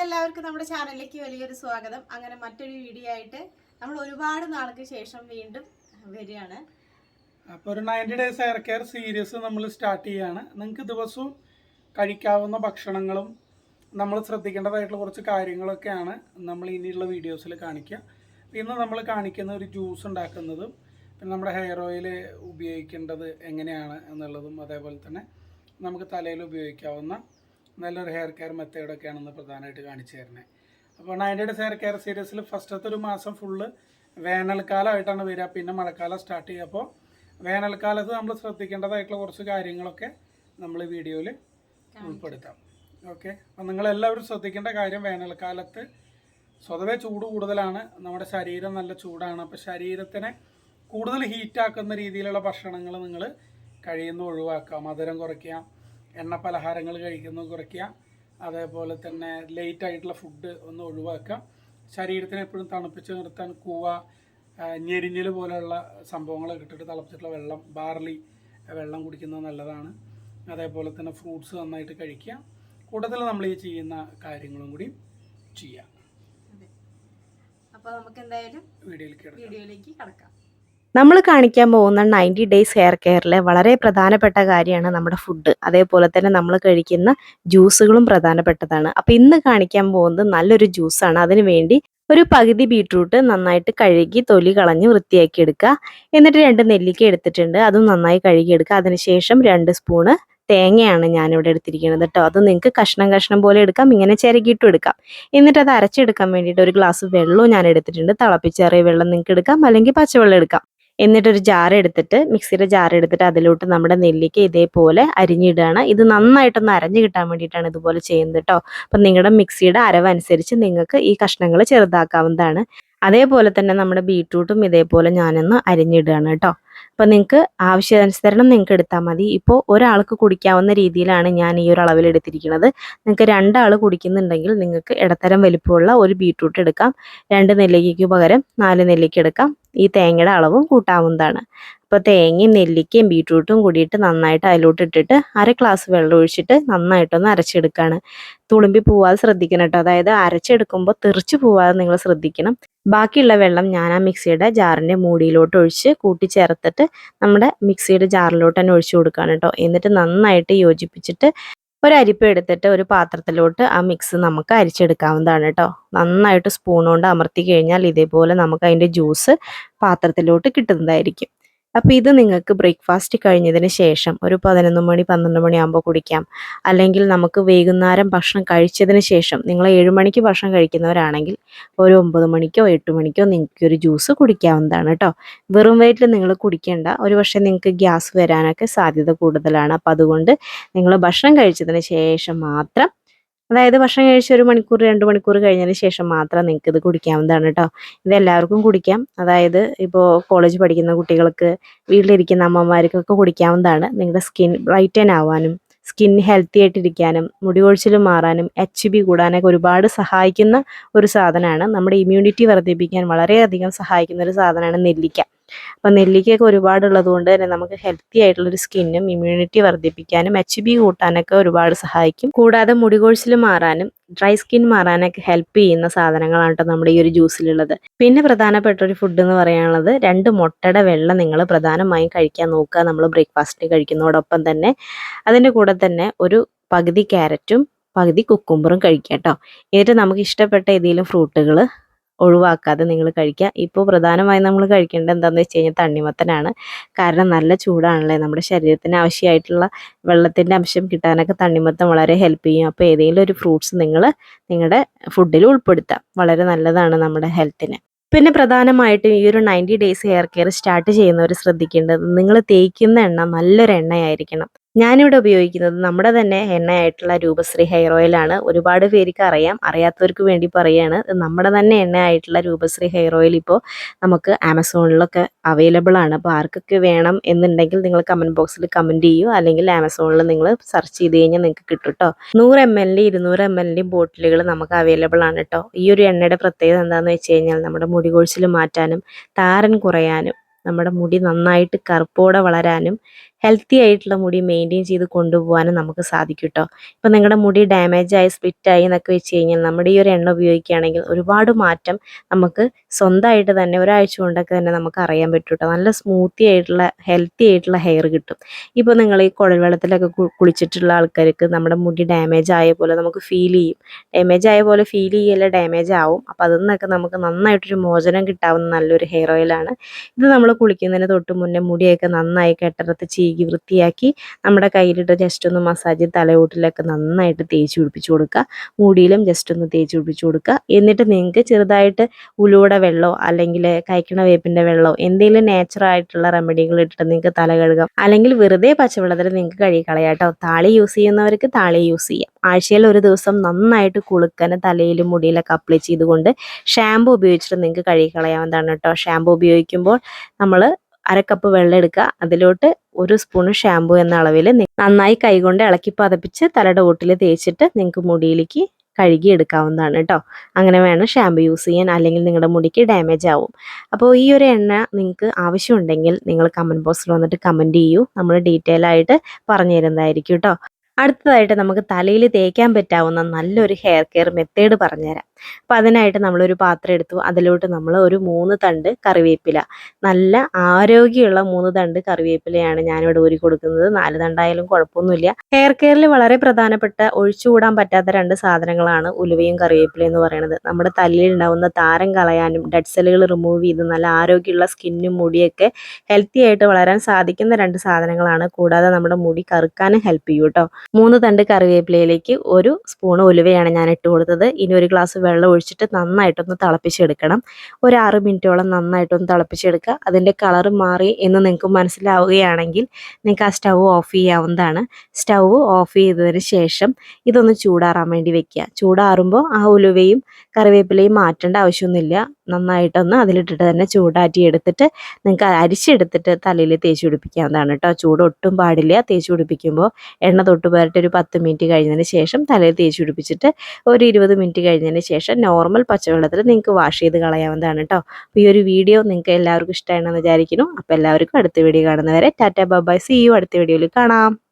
എല്ലാവർക്കും നമ്മുടെ ചാനലിലേക്ക് വലിയൊരു സ്വാഗതം. അങ്ങനെ മറ്റൊരു വീഡിയോ ആയിട്ട് നമ്മൾ ഒരുപാട് നാൾക്ക് ശേഷം വീണ്ടും വരികയാണ്. അപ്പോൾ ഒരു 90 ഡേയ്സ് ഹെയർ കെയർ സീരീസ് നമ്മൾ സ്റ്റാർട്ട് ചെയ്യുകയാണ്. നിങ്ങൾക്ക് ദിവസവും കഴിക്കാവുന്ന ഭക്ഷണങ്ങളും നമ്മൾ ശ്രദ്ധിക്കേണ്ടതായിട്ടുള്ള കുറച്ച് കാര്യങ്ങളൊക്കെയാണ് നമ്മൾ ഇനിയുള്ള വീഡിയോസിൽ കാണിക്കുക. ഇന്ന് നമ്മൾ കാണിക്കുന്ന ഒരു ജ്യൂസ് ഉണ്ടാക്കുന്നതും പിന്നെ നമ്മുടെ ഹെയർ ഓയിൽ ഉപയോഗിക്കേണ്ടത് എങ്ങനെയാണ് എന്നുള്ളതും അതേപോലെ തന്നെ നമുക്ക് തലയിൽ ഉപയോഗിക്കാവുന്ന നല്ലൊരു ഹെയർ കെയർ മെത്തേഡൊക്കെയാണെന്ന് പ്രധാനമായിട്ട് കാണിച്ചു തരുന്നത്. അപ്പോൾ 90 ഡേയ്സ് ഹെയർ കെയർ സീരീസിൽ ഫസ്റ്റത്തെ ഒരു മാസം ഫുള്ള് വേനൽക്കാലമായിട്ടാണ് വരിക, പിന്നെ മഴക്കാലം സ്റ്റാർട്ട് ചെയ്യുക. അപ്പോൾ വേനൽക്കാലത്ത് നമ്മൾ ശ്രദ്ധിക്കേണ്ടതായിട്ടുള്ള കുറച്ച് കാര്യങ്ങളൊക്കെ നമ്മൾ വീഡിയോയിൽ ഉൾപ്പെടുത്താം. ഓക്കെ, അപ്പോൾ നിങ്ങളെല്ലാവരും ശ്രദ്ധിക്കേണ്ട കാര്യം, വേനൽക്കാലത്ത് സ്വതവേ ചൂട് കൂടുതലാണ്, നമ്മുടെ ശരീരം നല്ല ചൂടാണ്. അപ്പോൾ ശരീരത്തിനെ കൂടുതൽ ഹീറ്റാക്കുന്ന രീതിയിലുള്ള ഭക്ഷണങ്ങൾ നിങ്ങൾ കഴിയുന്ന ഒഴിവാക്കുക. മധുരം കുറയ്ക്കുക, എണ്ണ പലഹാരങ്ങൾ കഴിക്കുന്നത് കുറയ്ക്കുക, അതേപോലെ തന്നെ ലേറ്റ് ആയിട്ടുള്ള ഫുഡ് ഒന്ന് ഒഴിവാക്കുക. ശരീരത്തിനെ എപ്പോഴും തണുപ്പിച്ച് നിർത്താൻ കൂവ, ഞെരിഞ്ഞൽ പോലെയുള്ള സംഭവങ്ങളൊക്കെ ഇട്ടിട്ട് തിളപ്പിച്ചിട്ടുള്ള വെള്ളം, ബാർലി വെള്ളം കുടിക്കുന്നത് നല്ലതാണ്. അതേപോലെ തന്നെ ഫ്രൂട്ട്സ് നന്നായിട്ട് കഴിക്കുക. കൂടുതൽ നമ്മൾ ഈ ചെയ്യുന്ന കാര്യങ്ങളും കൂടി ചെയ്യാം. അപ്പോൾ നമുക്ക് എന്തായാലും വീഡിയോയിലേക്ക് കടക്കാം. നമ്മൾ കാണിക്കാൻ പോകുന്ന 90 ഡേയ്സ് ഹെയർ കെയറിലെ വളരെ പ്രധാനപ്പെട്ട കാര്യമാണ് നമ്മുടെ ഫുഡ്. അതേപോലെ തന്നെ നമ്മൾ കഴിക്കുന്ന ജ്യൂസുകളും പ്രധാനപ്പെട്ടതാണ്. അപ്പോൾ ഇന്ന് കാണിക്കാൻ പോകുന്നത് നല്ലൊരു ജ്യൂസാണ്. അതിനു വേണ്ടി ഒരു പകുതി ബീട്രൂട്ട് നന്നായിട്ട് കഴുകി തൊലി കളഞ്ഞ് വൃത്തിയാക്കി എടുക്കുക. എന്നിട്ട് 2 നെല്ലിക്ക എടുത്തിട്ടുണ്ട്, അതും നന്നായി കഴുകിയെടുക്കുക. അതിനുശേഷം 2 സ്പൂണ് തേങ്ങയാണ് ഞാനിവിടെ എടുത്തിരിക്കുന്നത് കേട്ടോ. അത് നിങ്ങൾക്ക് കഷ്ണം പോലെ എടുക്കാം, ഇങ്ങനെ ചിരകിയിട്ടും എടുക്കാം. എന്നിട്ട് അത് അരച്ചെടുക്കാൻ വേണ്ടിയിട്ട് ഒരു ഗ്ലാസ് വെള്ളവും ഞാൻ എടുത്തിട്ടുണ്ട്. തിളപ്പിച്ചേറിയ വെള്ളം നിങ്ങൾക്ക് എടുക്കാം, അല്ലെങ്കിൽ പച്ചവെള്ളം എടുക്കാം. എന്നിട്ടൊരു മിക്സിയുടെ ജാർ എടുത്തിട്ട് അതിലോട്ട് നമ്മുടെ നെല്ലിക്ക ഇതേപോലെ അരിഞ്ഞിടുകയാണ്. ഇത് നന്നായിട്ടൊന്ന് അരഞ്ഞു കിട്ടാൻ വേണ്ടിയിട്ടാണ് ഇതുപോലെ ചെയ്യുന്നത് കേട്ടോ. അപ്പം നിങ്ങളുടെ മിക്സിയുടെ അരവനുസരിച്ച് നിങ്ങൾക്ക് ഈ കഷ്ണങ്ങൾ ചെറുതാക്കാവുന്നതാണ്. അതേപോലെ തന്നെ നമ്മുടെ ബീട്രൂട്ടും ഇതേപോലെ ഞാനൊന്ന് അരിഞ്ഞിടുകയാണ് കേട്ടോ. അപ്പം നിങ്ങൾക്ക് ആവശ്യാനുസരണം നിങ്ങൾക്ക് എടുത്താൽ മതി. ഇപ്പോൾ ഒരാൾക്ക് കുടിക്കാവുന്ന രീതിയിലാണ് ഞാൻ ഈ ഒരു അളവിൽ എടുത്തിരിക്കുന്നത്. നിങ്ങൾക്ക് 2 ആൾ കുടിക്കുന്നുണ്ടെങ്കിൽ നിങ്ങൾക്ക് ഇടത്തരം വലിപ്പമുള്ള ഒരു ബീട്രൂട്ട് എടുക്കാം. 2 നെല്ലിക്കയ്ക്ക് പകരം 4 നെല്ലിക്ക എടുക്കാം. ഈ തേങ്ങയുടെ അളവും കൂട്ടാവുന്നതാണ്. അപ്പോൾ തേങ്ങയും നെല്ലിക്കയും ബീട്രൂട്ടും കൂടിയിട്ട് നന്നായിട്ട് അതിലോട്ട് ഇട്ടിട്ട് 1/2 ഗ്ലാസ് വെള്ളം ഒഴിച്ചിട്ട് നന്നായിട്ടൊന്ന് അരച്ചെടുക്കുകയാണ്. തുളുമ്പി പോവാതെ ശ്രദ്ധിക്കണം കേട്ടോ. അതായത് അരച്ചെടുക്കുമ്പോൾ തെറിച്ച് പോവാതെ നിങ്ങൾ ശ്രദ്ധിക്കണം. ബാക്കിയുള്ള വെള്ളം ഞാൻ ആ മിക്സിയുടെ ജാറിൻ്റെ മൂടിയിലോട്ട് ഒഴിച്ച് കൂട്ടിച്ചേർത്തിട്ട് നമ്മുടെ മിക്സിയുടെ ജാറിലോട്ട് തന്നെ ഒഴിച്ചു കൊടുക്കുകയാണ് കേട്ടോ. എന്നിട്ട് നന്നായിട്ട് യോജിപ്പിച്ചിട്ട് ഒരു അരിപ്പ എടുത്തിട്ട് ഒരു പാത്രത്തിലോട്ട് ആ മിക്സ് നമുക്ക് അരിച്ചെടുക്കാവുന്നതാണ് കേട്ടോ. നന്നായിട്ട് സ്പൂൺ കൊണ്ട് അമർത്തി കഴിഞ്ഞാൽ ഇതേപോലെ നമുക്ക് അതിൻ്റെ ജ്യൂസ് പാത്രത്തിലോട്ട് കിട്ടുന്നതായിരിക്കും. അപ്പോൾ ഇത് നിങ്ങൾക്ക് ബ്രേക്ക്ഫാസ്റ്റ് കഴിഞ്ഞതിന് ശേഷം ഒരു 11 മണി 12 മണിയാകുമ്പോൾ കുടിക്കാം. അല്ലെങ്കിൽ നമുക്ക് വൈകുന്നേരം ഭക്ഷണം കഴിച്ചതിന് ശേഷം, നിങ്ങൾ 7 മണിക്ക് ഭക്ഷണം കഴിക്കുന്നവരാണെങ്കിൽ ഒരു 9 മണിക്കോ 8 മണിക്കോ നിങ്ങൾക്ക് ഒരു ജ്യൂസ് കുടിക്കാവുന്നതാണ് കേട്ടോ. വെറും വയറ്റിൽ നിങ്ങൾ കുടിക്കേണ്ട, ഒരു പക്ഷേ നിങ്ങൾക്ക് ഗ്യാസ് വരാനൊക്കെ സാധ്യത കൂടുതലാണ്. അപ്പോൾ അതുകൊണ്ട് നിങ്ങൾ ഭക്ഷണം കഴിച്ചതിന് ശേഷം മാത്രം, അതായത് ഭക്ഷണം കഴിച്ച് 1 മണിക്കൂർ 2 മണിക്കൂർ കഴിഞ്ഞതിന് ശേഷം മാത്രം നിങ്ങൾക്ക് ഇത് കുടിക്കാവുന്നതാണ് കേട്ടോ. ഇതെല്ലാവർക്കും കുടിക്കാം. അതായത് ഇപ്പോൾ കോളേജ് പഠിക്കുന്ന കുട്ടികൾക്ക്, വീട്ടിലിരിക്കുന്ന അമ്മമാർക്കൊക്കെ കുടിക്കാവുന്നതാണ്. നിങ്ങളുടെ സ്കിൻ ബ്രൈറ്റൻ ആവാനും സ്കിൻ ഹെൽത്തി ആയിട്ടിരിക്കാനും മുടി കൊഴിച്ചിൽ മാറാനും HB കൂടാനൊക്കെ ഒരുപാട് സഹായിക്കുന്ന ഒരു സാധനമാണ്. നമ്മുടെ ഇമ്മ്യൂണിറ്റി വർദ്ധിപ്പിക്കാൻ വളരെയധികം സഹായിക്കുന്ന ഒരു സാധനമാണ് നെല്ലിക്ക. അപ്പം നെല്ലിക്കയൊക്കെ ഒരുപാടുള്ളത് കൊണ്ട് തന്നെ നമുക്ക് ഹെൽത്തി ആയിട്ടുള്ളൊരു സ്കിന്നും ഇമ്മ്യൂണിറ്റി വർദ്ധിപ്പിക്കാനും HB കൂട്ടാനൊക്കെ ഒരുപാട് സഹായിക്കും. കൂടാതെ മുടി കൊഴിച്ചിൽ മാറാനും ഡ്രൈ സ്കിൻ മാറാനൊക്കെ ഹെൽപ്പ് ചെയ്യുന്ന സാധനങ്ങളാണ് കേട്ടോ നമ്മുടെ ഈ ഒരു ജ്യൂസിലുള്ളത്. പിന്നെ പ്രധാനപ്പെട്ട ഒരു ഫുഡ് എന്ന് പറയാനുള്ളത് 2 മുട്ടയുടെ വെള്ള നിങ്ങൾ പ്രധാനമായും കഴിക്കാൻ നോക്കുക, നമ്മൾ ബ്രേക്ക്ഫാസ്റ്റിന് കഴിക്കുന്നതോടൊപ്പം തന്നെ. അതിൻ്റെ കൂടെ തന്നെ ഒരു പകുതി ക്യാരറ്റും പകുതി കുക്കുംബറും കഴിക്കുക കേട്ടോ. എന്നിട്ട് നമുക്ക് ഇഷ്ടപ്പെട്ട ഏതെങ്കിലും ഫ്രൂട്ടുകൾ ഒഴിവാക്കാതെ നിങ്ങൾ കഴിക്കുക. ഇപ്പോൾ പ്രധാനമായും നമ്മൾ കഴിക്കേണ്ടത് എന്താണെന്ന് വെച്ച് കഴിഞ്ഞാൽ തണ്ണിമത്തനാണ്. കാരണം നല്ല ചൂടാണല്ലേ, നമ്മുടെ ശരീരത്തിന് ആവശ്യമായിട്ടുള്ള വെള്ളത്തിൻ്റെ അംശം കിട്ടാനൊക്കെ തണ്ണിമത്തൻ വളരെ ഹെൽപ്പ് ചെയ്യും. അപ്പോൾ ഏതെങ്കിലും ഒരു ഫ്രൂട്ട്സ് നിങ്ങൾ നിങ്ങളുടെ ഫുഡിൽ ഉൾപ്പെടുത്താം, വളരെ നല്ലതാണ് നമ്മുടെ ഹെൽത്തിന്. പിന്നെ പ്രധാനമായിട്ടും ഈ ഒരു 90 ഡേയ്സ് ഹെയർ കെയർ സ്റ്റാർട്ട് ചെയ്യുന്നവർ ശ്രദ്ധിക്കേണ്ടത്, നിങ്ങൾ തേക്കുന്ന എണ്ണ നല്ലൊരു എണ്ണയായിരിക്കണം. ഞാനിവിടെ ഉപയോഗിക്കുന്നത് നമ്മുടെ തന്നെ എണ്ണയായിട്ടുള്ള രൂപശ്രീ ഹെയർ ഓയിലാണ്. ഒരുപാട് പേർക്ക് അറിയാം, അറിയാത്തവർക്ക് വേണ്ടി പറയുകയാണ്. നമ്മുടെ തന്നെ എണ്ണയായിട്ടുള്ള രൂപശ്രീ ഹെയർ ഓയിൽ ഇപ്പോൾ നമുക്ക് ആമസോണിലൊക്കെ അവൈലബിൾ ആണ്. അപ്പോൾ ആർക്കൊക്കെ വേണം എന്നുണ്ടെങ്കിൽ നിങ്ങൾ കമൻറ്റ് ബോക്സിൽ കമൻറ്റ് ചെയ്യൂ, അല്ലെങ്കിൽ ആമസോണിൽ നിങ്ങൾ സെർച്ച് ചെയ്ത് കഴിഞ്ഞാൽ നിങ്ങൾക്ക് കിട്ടും കേട്ടോ. 100 ml 200 ml ബോട്ടിലുകൾ നമുക്ക് അവൈലബിൾ ആണ് കേട്ടോ. ഈ ഒരു എണ്ണയുടെ പ്രത്യേകത എന്താണെന്ന് വെച്ച് കഴിഞ്ഞാൽ നമ്മുടെ മുടി കൊഴിച്ചിൽ മാറ്റാനും താരൻ കുറയാനും നമ്മുടെ മുടി നന്നായിട്ട് കറുപ്പോടെ വളരാനും ഹെൽത്തി ആയിട്ടുള്ള മുടി മെയിൻറ്റെയിൻ ചെയ്ത് കൊണ്ടുപോകാനും നമുക്ക് സാധിക്കും കേട്ടോ. ഇപ്പം നിങ്ങളുടെ മുടി ഡാമേജായി സ്പ്ലിറ്റായി എന്നൊക്കെ വെച്ച് കഴിഞ്ഞാൽ നമ്മുടെ ഈ ഒരു എണ്ണ ഉപയോഗിക്കുകയാണെങ്കിൽ ഒരുപാട് മാറ്റം നമുക്ക് സ്വന്തമായിട്ട് തന്നെ ഒരാഴ്ച കൊണ്ടൊക്കെ തന്നെ നമുക്ക് അറിയാൻ പറ്റും കേട്ടോ. നല്ല സ്മൂത്തി ആയിട്ടുള്ള ഹെൽത്തി ആയിട്ടുള്ള ഹെയർ കിട്ടും. ഇപ്പോൾ നിങ്ങൾ ഈ കുഴൽ വെള്ളത്തിലൊക്കെ കുളിച്ചിട്ടുള്ള ആൾക്കാർക്ക് നമ്മുടെ മുടി ഡാമേജ് ആയ പോലെ നമുക്ക് ഫീൽ ചെയ്യും. ഡാമേജ് ആയ പോലെ ഫീൽ ചെയ്യല്ല, ഡാമേജ് ആവും. അപ്പോൾ അതിൽ നിന്നൊക്കെ നമുക്ക് നന്നായിട്ടൊരു മോചനം കിട്ടാവുന്ന നല്ലൊരു ഹെയർ ഓയിലാണ് ഇത്. നമ്മൾ കുളിക്കുന്നതിന് തൊട്ട് മുന്നേ മുടിയൊക്കെ നന്നായി കെട്ടറത്ത് ചീകി വൃത്തിയാക്കി നമ്മുടെ കയ്യിലിട്ട് ജസ്റ്റ് ഒന്ന് മസാജ് തലയോട്ടിലൊക്കെ നന്നായിട്ട് തേച്ച് പിടിപ്പിച്ച് കൊടുക്കുക. മുടിയിലും ജസ്റ്റ് ഒന്ന് തേച്ച് പിടിപ്പിച്ച് കൊടുക്കുക. എന്നിട്ട് നിങ്ങൾക്ക് ചെറുതായിട്ട് ഉലുവയുടെ വെള്ളമോ അല്ലെങ്കിൽ കൈക്കണ വേപ്പിൻ്റെ വെള്ളമോ എന്തെങ്കിലും നാച്ചുറൽ റെമഡികൾ ഇട്ടിട്ട് നിങ്ങൾക്ക് തല കഴുകാം. അല്ലെങ്കിൽ വെറുതെ പച്ചവെള്ളത്തിൽ നിങ്ങൾക്ക് കഴുകി കളയാം കേട്ടോ. താളി യൂസ് ചെയ്യുന്നവർക്ക് താളി യൂസ് ചെയ്യാം. ആഴ്ചയിൽ ഒരു ദിവസം നന്നായിട്ട് കുളുക്കനെ തലയിലും മുടിയിലൊക്കെ അപ്ലൈ ചെയ്തുകൊണ്ട് ഷാമ്പു ഉപയോഗിച്ചിട്ട് നിങ്ങൾക്ക് കഴുകി കളയാവുന്നതാണ് കേട്ടോ. ഷാമ്പു ഉപയോഗിക്കുമ്പോൾ നമ്മൾ 1/2 കപ്പ് വെള്ളം എടുക്കുക. അതിലോട്ട് 1 സ്പൂൺ ഷാമ്പു എന്ന അളവിൽ നന്നായി കൈകൊണ്ട് ഇളക്കി പതപ്പിച്ച് തലയുടെ ഓട്ടിൽ തേച്ചിട്ട് നിങ്ങൾക്ക് മുടിയിലേക്ക് കഴുകി എടുക്കാവുന്നതാണ് കേട്ടോ. അങ്ങനെ വേണം ഷാമ്പു യൂസ് ചെയ്യാൻ, അല്ലെങ്കിൽ നിങ്ങളുടെ മുടിക്ക് ഡാമേജ് ആവും. അപ്പോൾ ഈ ഒരു എണ്ണ നിങ്ങൾക്ക് ആവശ്യമുണ്ടെങ്കിൽ നിങ്ങൾ കമൻറ്റ് ബോക്സിൽ വന്നിട്ട് കമൻറ്റ് ചെയ്യൂ. നമ്മൾ ഡീറ്റെയിൽ ആയിട്ട് പറഞ്ഞു തരുന്നതായിരിക്കും കേട്ടോ. അടുത്തതായിട്ട് നമുക്ക് തലയിൽ തേക്കാൻ പറ്റാവുന്ന നല്ലൊരു ഹെയർ കെയർ മെത്തേഡ് പറഞ്ഞുതരാം. അപ്പോൾ അതിനായിട്ട് നമ്മളൊരു പാത്രം എടുത്തു. അതിലോട്ട് നമ്മൾ ഒരു 3 തണ്ട് കറിവേപ്പില, നല്ല ആരോഗ്യമുള്ള 3 തണ്ട് കറിവേപ്പിലയാണ് ഞാനിവിടെ ഊരി കൊടുക്കുന്നത്. 4 തണ്ടായാലും കുഴപ്പമൊന്നുമില്ല. ഹെയർ കെയറിൽ വളരെ പ്രധാനപ്പെട്ട ഒഴിച്ചുകൂടാൻ പറ്റാത്ത 2 സാധനങ്ങളാണ് ഉലുവയും കറിവേപ്പിലയും എന്ന് പറയുന്നത്. നമ്മുടെ തലയിൽ ഉണ്ടാവുന്ന താരം കളയാനും ഡെഡ് സെല്ലുകൾ റിമൂവ് ചെയ്ത് നല്ല ആരോഗ്യമുള്ള സ്കിന്നും മുടിയൊക്കെ ഹെൽത്തി ആയിട്ട് വളരാൻ സാധിക്കുന്ന 2 സാധനങ്ങളാണ്. കൂടാതെ നമ്മുടെ മുടി കറുക്കാനും ഹെൽപ്പ് ചെയ്യും കേട്ടോ. 3 തണ്ട് കറിവേപ്പിലയിലേക്ക് 1 സ്പൂൺ ഉലുവയാണ് ഞാൻ ഇട്ട് കൊടുത്തത്. ഇനി 1 ഗ്ലാസ് വെള്ളം ഒഴിച്ചിട്ട് നന്നായിട്ടൊന്ന് തിളപ്പിച്ചെടുക്കണം. ഒരു 6 മിനിറ്റോളം നന്നായിട്ടൊന്ന് തിളപ്പിച്ചെടുക്കുക. അതിൻ്റെ കളർ മാറി എന്ന് നിങ്ങൾക്ക് മനസ്സിലാവുകയാണെങ്കിൽ നിങ്ങൾക്ക് ആ സ്റ്റൗ ഓഫ് ചെയ്യാവുന്നതാണ്. സ്റ്റൗ ഓഫ് ചെയ്തതിന് ശേഷം ഇതൊന്ന് ചൂടാറാൻ വേണ്ടി വെക്കുക. ചൂടാറുമ്പോൾ ആ ഉലുവയും കറിവേപ്പിലയും മാറ്റേണ്ട ആവശ്യമൊന്നുമില്ല. നന്നായിട്ടൊന്ന് അതിലിട്ടിട്ട് തന്നെ ചൂടാറ്റി എടുത്തിട്ട് നിങ്ങൾക്ക് അരിച്ചെടുത്തിട്ട് തലയിൽ തേച്ച് പിടിപ്പിക്കാവുന്നതാണ് കേട്ടോ. ചൂട് ഒട്ടും പാടില്ല. തേച്ച് പിടിപ്പിക്കുമ്പോൾ എണ്ണ തൊട്ട് പുരട്ടി ഒരു 10 മിനിറ്റ് കഴിഞ്ഞതിന് ശേഷം തലയിൽ തേച്ച് പിടിപ്പിച്ചിട്ട് ഒരു 20 മിനിറ്റ് കഴിഞ്ഞതിന് ശേഷം നോർമൽ പച്ചവെള്ളത്തിൽ നിങ്ങൾക്ക് വാഷ് ചെയ്ത് കളയാവുന്നതാണ് കേട്ടോ. അപ്പോൾ ഈ ഒരു വീഡിയോ നിങ്ങൾക്ക് എല്ലാവർക്കും ഇഷ്ടമാണെന്ന് വിചാരിക്കുന്നു. അപ്പോൾ എല്ലാവർക്കും അടുത്ത വീഡിയോ കാണുന്നവരെ tata bye bye. See you. അടുത്ത വീഡിയോയിൽ കാണാം.